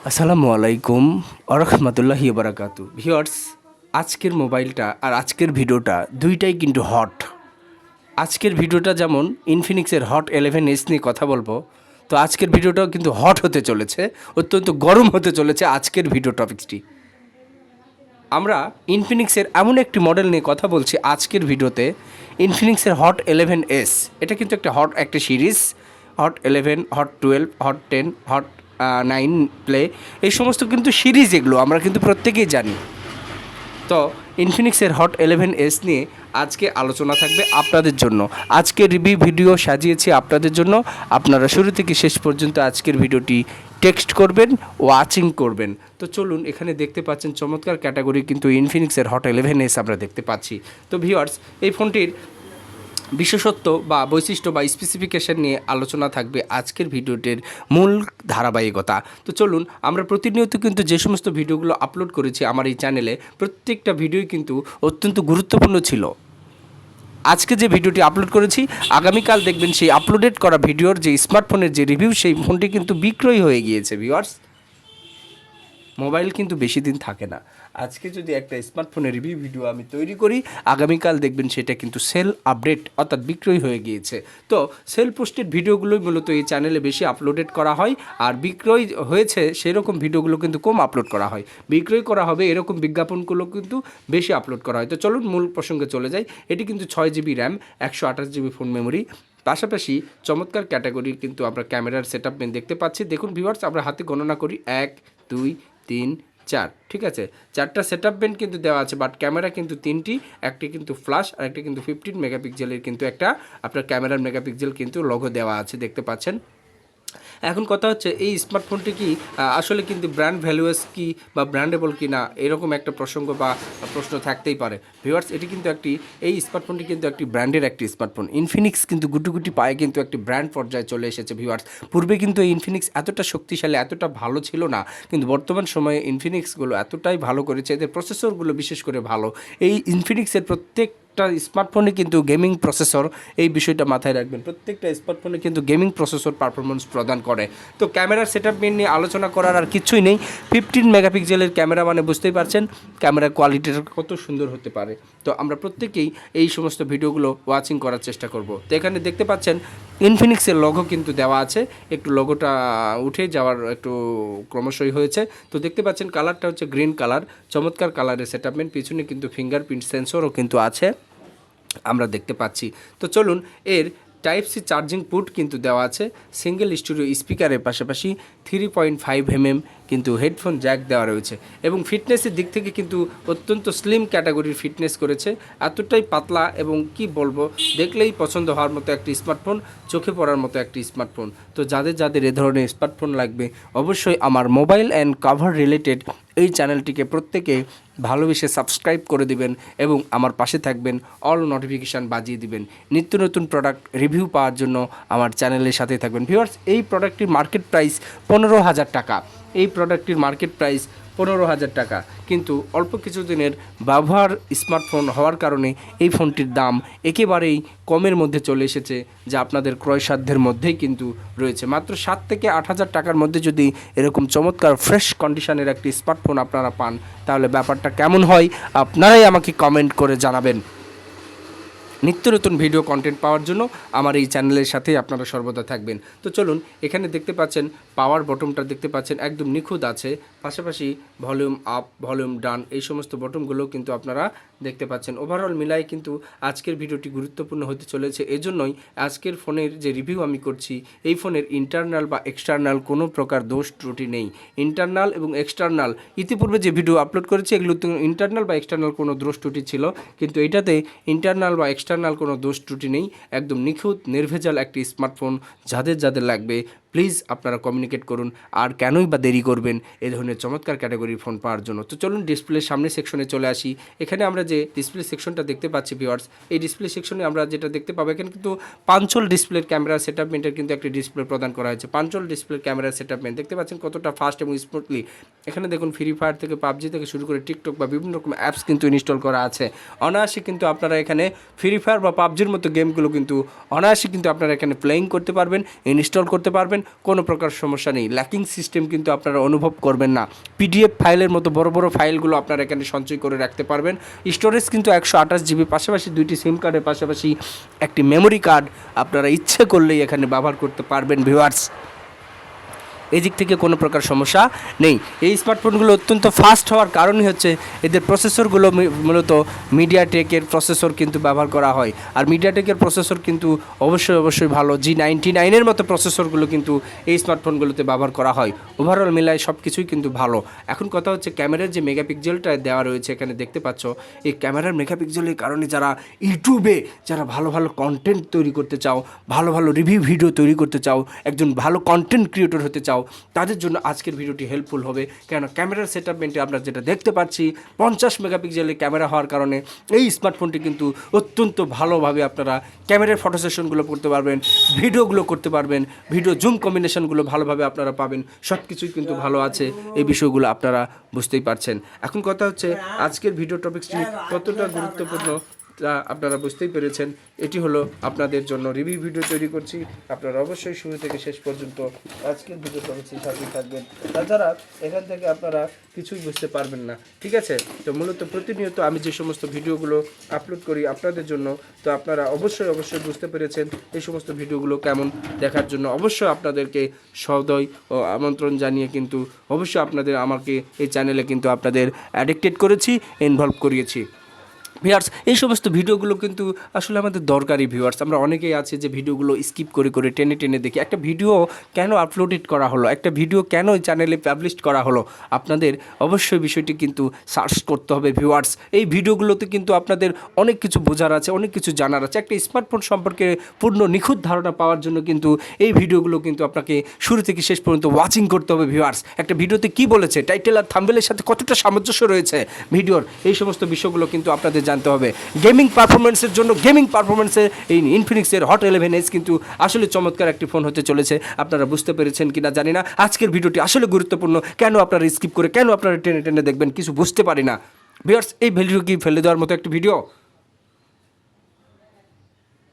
আসসালামু আলাইকুম আরহামাতুল্লাহি বারাকাতু। ভিউয়ার্স, আজকের মোবাইলটা আর আজকের ভিডিওটা দুইটাই কিন্তু হট। আজকের ভিডিওটা যেমন ইনফিনিক্সের হট 11S নিয়ে কথা বলবো, তো আজকের ভিডিওটাও কিন্তু হট হতে চলেছে, অত্যন্ত গরম হতে চলেছে আজকের ভিডিও টপিকসটি। আমরা ইনফিনিক্সের এমন একটি মডেল নিয়ে কথা বলছি আজকের ভিডিওতে, ইনফিনিক্সের হট 11S। এটা কিন্তু একটা series, hot 11, hot 12, hot 10, hot 9 play, এই সমস্ত কিন্তু সিরিজ, এগুলো আমরা কিন্তু প্রত্যেকেই জানি। তো ইনফিনিক্সের হট 11S নিয়ে আজকে আলোচনা থাকবে আপনাদের জন্য। আজকের রিভিউ ভিডিও সাজিয়েছি আপনাদের জন্য। আপনারা শুরু থেকে শেষ পর্যন্ত আজকের ভিডিওটি টেক্সট করবেন, ওয়াচিং করবেন। তো চলুন, এখানে দেখতে পাচ্ছেন চমৎকার ক্যাটাগরি কিন্তু ইনফিনিক্সের হট 11S আমরা দেখতে পাচ্ছি। তো ভিউয়ার্স, এই ফোনটির বিশেষত্ব বা বৈশিষ্ট্য বা স্পেসিফিকেশান নিয়ে আলোচনা থাকবে আজকের ভিডিওটির মূল ধারাবাহিকতা। তো চলুন, আমরা প্রতিনিয়ত কিন্তু যে সমস্ত ভিডিওগুলো আপলোড করেছি আমার এই চ্যানেলে, প্রত্যেকটা ভিডিওই কিন্তু অত্যন্ত গুরুত্বপূর্ণ ছিল। আজকে যে ভিডিওটি আপলোড করেছি, আগামীকাল দেখবেন সেই আপলোডেড করা ভিডিওর যে স্মার্টফোনের যে রিভিউ, সেই ফোনটি কিন্তু বিক্রয় হয়ে গিয়েছে। ভিউয়ার্স, মোবাইল কিন্তু বেশি দিন থাকে না। আজকে যদি একটা স্মার্টফোনের রিভিউ ভিডিও আমি তৈরি করি, আগামীকাল দেখবেন সেটা কিন্তু সেল আপডেট অর্থাৎ বিক্রয় হয়ে গিয়েছে। তো সেল পোস্টেড ভিডিওগুলোই মূলত এই চ্যানেলে বেশি আপলোডেড করা হয়, আর বিক্রয় হয়েছে সেরকম ভিডিওগুলো কিন্তু কম আপলোড করা হয়। বিক্রয় করা হবে এরকম বিজ্ঞাপনগুলো কিন্তু বেশি আপলোড করা হয়। তো চলুন মূল প্রসঙ্গে চলে যাই। এটি কিন্তু 6GB RAM, 128GB phone memory, পাশাপাশি চমৎকার ক্যাটাগরির কিন্তু আমরা ক্যামেরার সেট আপ দেখতে পাচ্ছি। দেখুন ভিউয়ার্স, আমরা হাতে গণনা করি 1, 2, 3, 4, ঠিক আছে, 4টা সেট আপ ব্যান্ড কিন্তু দেওয়া আছে, বাট ক্যামেরা কিন্তু 3টি, একটি কিন্তু ফ্ল্যাশ আর একটি কিন্তু 15 মেগাপিক্সেলের কিন্তু একটা আপনার ক্যামেরার মেগাপিক্সেল কিন্তু লোগো দেওয়া আছে, দেখতে পাচ্ছেন। এখন কথা হচ্ছে, এই স্মার্টফোনটি কি আসলে কিন্তু ব্র্যান্ড ভ্যালুয়েস কি বা ব্র্যান্ডেবল কি না, এরকম একটা প্রসঙ্গ বা প্রশ্ন থাকতেই পারে। ভিউয়ার্স, এটি কিন্তু এই স্মার্টফোনটি কিন্তু একটি ব্র্যান্ডের একটি স্মার্টফোন। ইনফিনিক্স কিন্তু গুটি পায়ে কিন্তু একটি ব্র্যান্ড পর্যায়ে চলে এসেছে। ভিউয়ার্স, পূর্বে কিন্তু এই ইনফিনিক্স এতটা শক্তিশালী, এতটা ভালো ছিল না, কিন্তু বর্তমান সময়ে ইনফিনিক্সগুলো এতটাই ভালো করেছে, এদের প্রসেসরগুলো বিশেষ করে ভালো। এই ইনফিনিক্সের প্রত্যেকটা স্মার্টফোনে কিন্তু গেমিং প্রসেসর, এই বিষয়টা মাথায় রাখবেন, প্রত্যেকটা স্মার্টফোনে কিন্তু গেমিং প্রসেসর পারফরমেন্স প্রদান করে। তো ক্যামেরার সেট আপ নিয়ে আলোচনা করার আর কিছুই নেই। 15 মেগাপিক্সেলের ক্যামেরা মানে বুঝতেই পারছেন ক্যামেরার কোয়ালিটিটা কত সুন্দর হতে পারে। তো আমরা প্রত্যেকেই এই সমস্ত ভিডিওগুলো ওয়াচিং করার চেষ্টা করব। তো এখানে দেখতে পাচ্ছেন ইনফিনিক্সের লোগো কিন্তু দেওয়া আছে, একটু লোগোটা উঠে যাওয়ার একটু ক্রমশই হয়েছে। তো দেখতে পাচ্ছেন কালারটা হচ্ছে গ্রিন কালার, চমৎকার কালারের সেট আপমেন্ট, পিছনে কিন্তু ফিঙ্গারপ্রিন্ট সেন্সরও কিন্তু আছে আমরা দেখতে পাচ্ছি। তো চলুন, এর টাইপ সি চার্জিং পুট কিন্তু দেওয়া আছে, সিঙ্গেল স্টুডিও স্পিকারের পাশাপাশি 3.5 কিন্তু হেডফোন জ্যাক দেওয়া রয়েছে, এবং ফিটনেসের দিক থেকে কিন্তু অত্যন্ত স্লিম ক্যাটাগরির ফিটনেস করেছে। এতটাই পাতলা এবং কি বলবো, দেখলেই পছন্দ হওয়ার মতো একটি স্মার্টফোন, চোখে পড়ার মতো একটি স্মার্টফোন। তো যাদের এ ধরনের স্মার্টফোন লাগবে, অবশ্যই আমার মোবাইল অ্যান্ড কাভার রিলেটেড এই চ্যানেলটিকে প্রত্যেকে ভালোবেসে সাবস্ক্রাইব করে দিবেন এবং আমার পাশে থাকবেন, অল নোটিফিকেশান বাজিয়ে দিবেন। নিত্য নতুন প্রোডাক্ট রিভিউ পাওয়ার জন্য আমার চ্যানেলের সাথে থাকবেন। ভিউয়ার্স, এই প্রোডাক্টটির মার্কেট প্রাইস 15,000 টাকা। এই প্রোডাক্টটির মার্কেট প্রাইস 15,000 টাকা, কিন্তু অল্প কিছুদিনের ব্যবহার স্মার্টফোন হওয়ার কারণে এই ফোনটির দাম একেবারেই কমের মধ্যে চলে এসেছে, যা আপনাদের ক্রয়সাধ্যের মধ্যেই কিন্তু রয়েছে। মাত্র 7 থেকে 8,000 টাকার মধ্যে যদি এরকম চমৎকার ফ্রেশ কন্ডিশনের একটি স্মার্টফোন আপনারা পান, তাহলে ব্যাপারটা কেমন হয় আপনারাই আমাকে কমেন্ট করে জানাবেন। নিত্য নতুন ভিডিও কন্টেন্ট পাওয়ার জন্য আমার এই চ্যানেলের সাথেই আপনারা সর্বদা থাকবেন। তো চলুন, এখানে দেখতে পাচ্ছেন পাওয়ার বটনটা দেখতে পাচ্ছেন একদম নিখুঁত আছে, পাশাপাশি ভলিউম আপ, ভলিউম ডাউন, এই সমস্ত বটনগুলোও কিন্তু আপনারা দেখতে পাচ্ছেন। ওভারঅল মিলাই কিন্তু আজকের ভিডিওটি গুরুত্বপূর্ণ হতে চলেছে। এজন্যই আজকের ফোনের যে রিভিউ আমি করছি, এই ফোনের ইন্টারনাল বা এক্সটার্নাল কোনো প্রকার দোষ ত্রুটি নেই। ইন্টারনাল এবং এক্সটার্নাল, ইতিপূর্বে যে ভিডিও আপলোড করেছি এগুলো ইন্টারনাল বা এক্সটার্নাল কোনো দোষ ত্রুটি ছিল, কিন্তু এটাতে ইন্টারনাল বা এক্সটার্নাল কোনো দোষ ত্রুটি নেই। একদম নিখুঁত নির্ভেজাল একটি স্মার্টফোন। যাদের লাগবে প্লিজ আপনারা কমিউনিকেট করুন, আর কেনই বা দেরি করবেন এই ধরনের চমৎকার ক্যাটাগরির ফোন পাওয়ার জন্য। তো চলুন ডিসপ্লের সামনে সেকশনে চলে আসি। এখানে আমরা যে ডিসপ্লে সেকশনটা দেখতে পাচ্ছি ভিউয়ার্স, এই ডিসপ্লে সেকশনে আমরা যেটা দেখতে পাবো, এখানে কিন্তু পাঞ্চল ডিসপ্লের ক্যামেরা সেটআপমেন্টের কিন্তু একটি ডিসপ্লে প্রদান করা হয়েছে। পাঞ্চল ডিসপ্লের ক্যামেরা সেটআপমেন্ট দেখতে পাচ্ছেন কতটা ফাস্ট এবং স্মুথলি। এখানে দেখুন ফ্রি ফায়ার থেকে পাবজি থেকে শুরু করে টিকটক বা বিভিন্ন রকম অ্যাপস কিন্তু ইনস্টল করা আছে। অনায়াসে কিন্তু আপনারা এখানে ফ্রি ফায়ার বা পাবজির মতো গেমগুলো কিন্তু অনায়াসে কিন্তু আপনারা এখানে প্লেয়িং করতে পারবেন, ইনস্টল করতে পারবেন কোনো প্রকার সমস্যা নেই। ল্যাকিং সিস্টেম কিন্তু আপনারা অনুভব করবেন না। পিডিএফ ফাইলের মতো বড় বড় ফাইলগুলো আপনারা এখানে সঞ্চয় করে রাখতে পারবেন। স্টোরেজ কিন্তু 128 GB, পাশাপাশি 2টি সিম কার্ডের পাশাপাশি একটি মেমোরি কার্ড আপনারা ইচ্ছে করলেই এখানে ব্যবহার করতে পারবেন ভিউয়ার্স। এই দিক থেকে কোনো প্রকার সমস্যা নেই। এই স্মার্টফোনগুলো অত্যন্ত ফাস্ট হওয়ার কারণই হচ্ছে এদের প্রসেসরগুলো মূলত মিডিয়াটেকের প্রসেসর কিন্তু ব্যবহার করা হয়। আর মিডিয়াটেকের প্রসেসর কিন্তু অবশ্যই ভালো। G99 মতো প্রসেসরগুলো কিন্তু এই স্মার্টফোনগুলোতে ব্যবহার করা হয়। ওভারঅল মিলায় সব কিছুই কিন্তু ভালো। এখন কথা হচ্ছে ক্যামেরার যে মেগাপিক্সেলটা দেওয়া রয়েছে এখানে দেখতে পাচ্ছ, এই ক্যামেরার মেগাপিক্সেলের কারণে যারা ইউটিউবে যারা ভালো কন্টেন্ট তৈরি করতে চাও, ভালো রিভিউ ভিডিও তৈরি করতে চাও, একজন ভালো কন্টেন্ট ক্রিয়েটর হতে চাও, তাদের জন্য আজকের ভিডিওটি হেল্পফুল হবে। কেন ক্যামেরার সেটআপমেন্টে আমরা যেটা দেখতে পাচ্ছি 50 মেগাপিক্সেলের ক্যামেরা হওয়ার কারণে এই স্মার্টফোনটি কিন্তু অত্যন্ত ভালোভাবে আপনারা ক্যামেরার ফটো সেশনগুলো করতে পারবেন, ভিডিওগুলো করতে পারবেন, ভিডিও জুম কম্বিনেশনগুলো ভালোভাবে আপনারা পাবেন। সব কিছুই কিন্তু ভালো আছে, এই বিষয়গুলো আপনারা বুঝতেই পারছেন। এখন কথা হচ্ছে আজকের ভিডিও টপিকটি কতটা গুরুত্বপূর্ণ তা আপনারা বুঝতেই পেরেছেন। এটি হলো আপনাদের জন্য রিভিউ ভিডিও তৈরি করছি, আপনারা অবশ্যই শুরু থেকে শেষ পর্যন্ত আজকের ভিডিও টপিকটি সাথে থাকবেন। তাছাড়া এখান থেকে আপনারা কিছুই বুঝতে পারবেন না, ঠিক আছে? তো মূলত প্রতিনিয়ত আমি যে সমস্ত ভিডিওগুলো আপলোড করি আপনাদের জন্য, তো আপনারা অবশ্যই বুঝতে পেরেছেন এই সমস্ত ভিডিওগুলো কেমন দেখার জন্য অবশ্যই আপনাদেরকে সদয় ও আমন্ত্রণ জানিয়ে কিন্তু অবশ্যই আপনাদের আমাকে এই চ্যানেলে কিন্তু আপনাদের অ্যাডিক্টেড করেছি, ইনভলভ করিয়েছি। ভিউয়ার্স, এই সমস্ত ভিডিওগুলো কিন্তু আসলে আমাদের দরকারি ভিউয়ার্স। আমরা অনেকেই আছে যে ভিডিওগুলো স্কিপ করে টেনে দেখি। একটা ভিডিও কেন আপলোডেড করা হলো, একটা ভিডিও কেন এই চ্যানেলে পাবলিশ করা হলো, আপনাদের অবশ্যই বিষয়টি কিন্তু সার্চ করতে হবে ভিউয়ার্স। এই ভিডিওগুলোতে কিন্তু আপনাদের অনেক কিছু বোঝার আছে, অনেক কিছু জানার আছে। একটা স্মার্টফোন সম্পর্কে পূর্ণ নিখুঁত ধারণা পাওয়ার জন্য কিন্তু এই ভিডিওগুলো কিন্তু আপনাকে শুরু থেকে শেষ পর্যন্ত ওয়াচিং করতে হবে ভিউয়ার্স। একটা ভিডিওতে কী বলেছে, টাইটেল আর থাম্বনেলের সাথে কতটা সামঞ্জস্য রয়েছে ভিডিওর, এই সমস্ত বিষয়গুলো কিন্তু আপনাদের জানতে হবে। গেমিং পারফরমেন্সের জন্য এই ইনফিনিক্সের হট 11s কিন্তু আসলে চমৎকার একটি ফোন হতে চলেছে। আপনারা বুঝতে পেরেছেন কিনা জানি না। আজকের ভিডিওটি আসলে গুরুত্বপূর্ণ। কেন আপনারা স্কিপ করে কেন আপনারা টেনে দেখবেন কিছু বুঝতে পারি না ভিউয়ার্স। এই ভিডিও কি ফেলে দেওয়ার মতো একটি ভিডিও?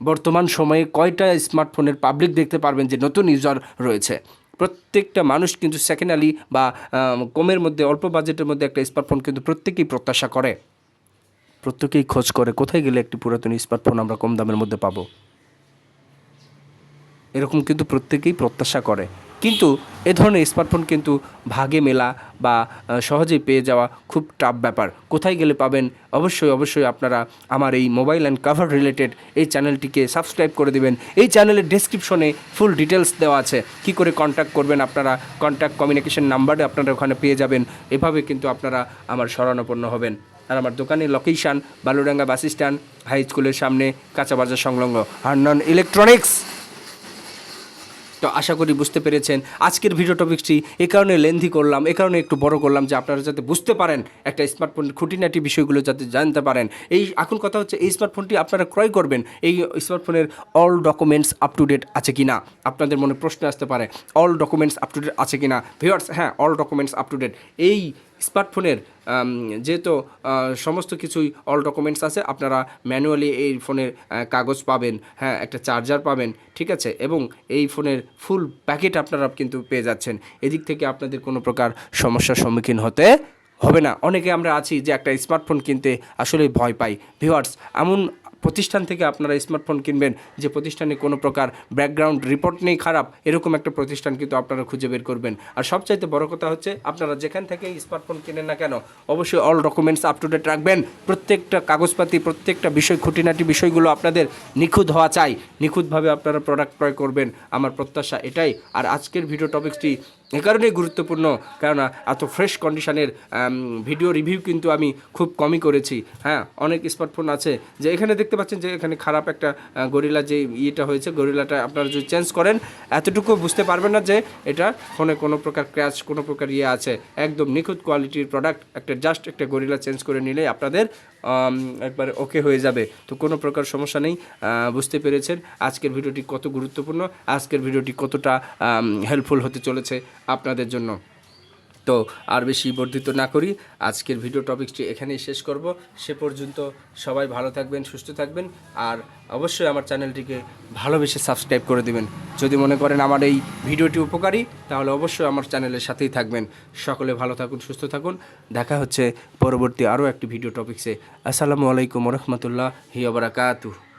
বর্তমান সময়ে কয়টা স্মার্টফোনের পাবলিক দেখতে পারবেন যে নতুন ইউজার রয়েছে? প্রত্যেকটা মানুষ কিন্তু সেকেন্ডালি বা কমের মধ্যে অল্প বাজেটের মধ্যে একটা স্মার্টফোন কিন্তু প্রত্যেকেই প্রত্যাশা করে, প্রত্যেকেই খোঁজ করে কোথায় গেলে একটি পুরাতন স্মার্টফোন আমরা কম দামের মধ্যে পাবো। এরকম কিন্তু প্রত্যেকেই প্রত্যাশা করে, কিন্তু এ ধরনের স্মার্টফোন কিন্তু ভাগে মেলা বা সহজেই পেয়ে যাওয়া খুব টাফ ব্যাপার। কোথায় গেলে পাবেন? অবশ্যই আপনারা আমার এই মোবাইল অ্যান্ড কাভার রিলেটেড এই চ্যানেলটিকে সাবস্ক্রাইব করে দেবেন। এই চ্যানেলের ডেসক্রিপশনে ফুল ডিটেলস দেওয়া আছে, কী করে কন্ট্যাক্ট করবেন আপনারা, কন্ট্যাক্ট কমিউনিকেশন নাম্বারে আপনারা ওখানে পেয়ে যাবেন। এভাবে কিন্তু আপনারা আমার শরণাপন্ন হবেন। আর আমার দোকানের location Baludanga bus stand, high স্কুলের সামনে, কাঁচা বাজার সংলগ্ন, হান্নান ইলেকট্রনিক্স। তো আশা করি বুঝতে পেরেছেন। আজকের ভিডিও টপিকটি এ কারণে লেন্থি করলাম, এ কারণে একটু বড় করলাম যে আপনারা যাতে বুঝতে পারেন একটা স্মার্টফোনের খুঁটিনাটি বিষয়গুলো যাতে জানতে পারেন। এই এখন কথা হচ্ছে এই স্মার্টফোনটি আপনারা ক্রয় করবেন, এই স্মার্টফোনের all documents up to date আছে কি না? আপনাদের মনে প্রশ্ন আসতে পারে all documents up to date আছে কি না ভিউয়ার্স? হ্যাঁ, all documents up to date. এই স্মার্টফোনের যেহেতু সমস্ত কিছুই অল ডকুমেন্টস আছে, আপনারা ম্যানুয়ালি এই ফোনের কাগজ পাবেন, হ্যাঁ, একটা চার্জার পাবেন, ঠিক আছে, এবং এই ফোনের ফুল প্যাকেট আপনারা কিন্তু পেয়ে যাচ্ছেন। এদিক থেকে আপনাদের কোনো প্রকার সমস্যার সম্মুখীন হতে হবে না। অনেকে আমরা আছি যে একটা স্মার্টফোন কিনতে আসলেই ভয় পাই ভিউয়ার্স। এমন প্রতিষ্ঠান থেকে আপনারা স্মার্টফোন কিনবেন যে প্রতিষ্ঠানে কোনো প্রকার ব্যাকগ্রাউন্ড রিপোর্ট নেই খারাপ, এরকম একটা প্রতিষ্ঠান কিন্তু আপনারা খুঁজে বের করবেন। আর সবচাইতে বড় কথা হচ্ছে আপনারা যেখান থেকে স্মার্টফোন কিনেন না কেন অবশ্যই all documents up to date রাখবেন। প্রত্যেকটা কাগজপাতি, প্রত্যেকটা বিষয়, খুঁটিনাটি বিষয়গুলো আপনাদের নিখুঁত হওয়া চাই। নিখুঁতভাবে আপনারা প্রোডাক্ট ক্রয় করবেন, আমার প্রত্যাশা এটাই। আর আজকের ভিডিও টপিকটি এ কারণেই গুরুত্বপূর্ণ, কেননা এত ফ্রেশ কন্ডিশনের ভিডিও রিভিউ কিন্তু আমি খুব কমই করেছি। হ্যাঁ, অনেক স্মার্টফোন আছে যে এখানে দেখতে পাচ্ছেন যে এখানে খারাপ একটা গরিলা যে ইয়েটা হয়েছে, গরিলাটা আপনারা যদি চেঞ্জ করেন এতটুকু বুঝতে পারবেন না যে এটা ফোনে কোনো প্রকার ক্র্যাশ, কোনো প্রকার ইয়ে আছে। একদম নিখুঁত কোয়ালিটির প্রোডাক্ট, জাস্ট একটা গরিলা চেঞ্জ করে নিলেই আপনাদের একবারে ওকে হয়ে যাবে। তো কোনো প্রকার সমস্যা নেই। বুঝতে পেরেছেন আজকের ভিডিওটি কত গুরুত্বপূর্ণ, আজকের ভিডিওটি কতটা হেল্পফুল হতে চলেছে আপনাদের জন্য। তো আর বেশি বর্ধিত না করি, আজকের ভিডিও টপিকটি এখানেই শেষ করব। সে পর্যন্ত সবাই ভালো থাকবেন, সুস্থ থাকবেন, আর অবশ্যই আমার চ্যানেলটিকে ভালোবেসে সাবস্ক্রাইব করে দেবেন। যদি মনে করেন আমার এই ভিডিওটি উপকারী, তাহলে অবশ্যই আমার চ্যানেলের সাথেই থাকবেন। সকলে ভালো থাকুন, সুস্থ থাকুন। দেখা হচ্ছে পরবর্তী আরও একটি ভিডিও টপিকসে। আসসালামু আলাইকুম রহমতুল্লাহি ওয়া বারাকাতুহু।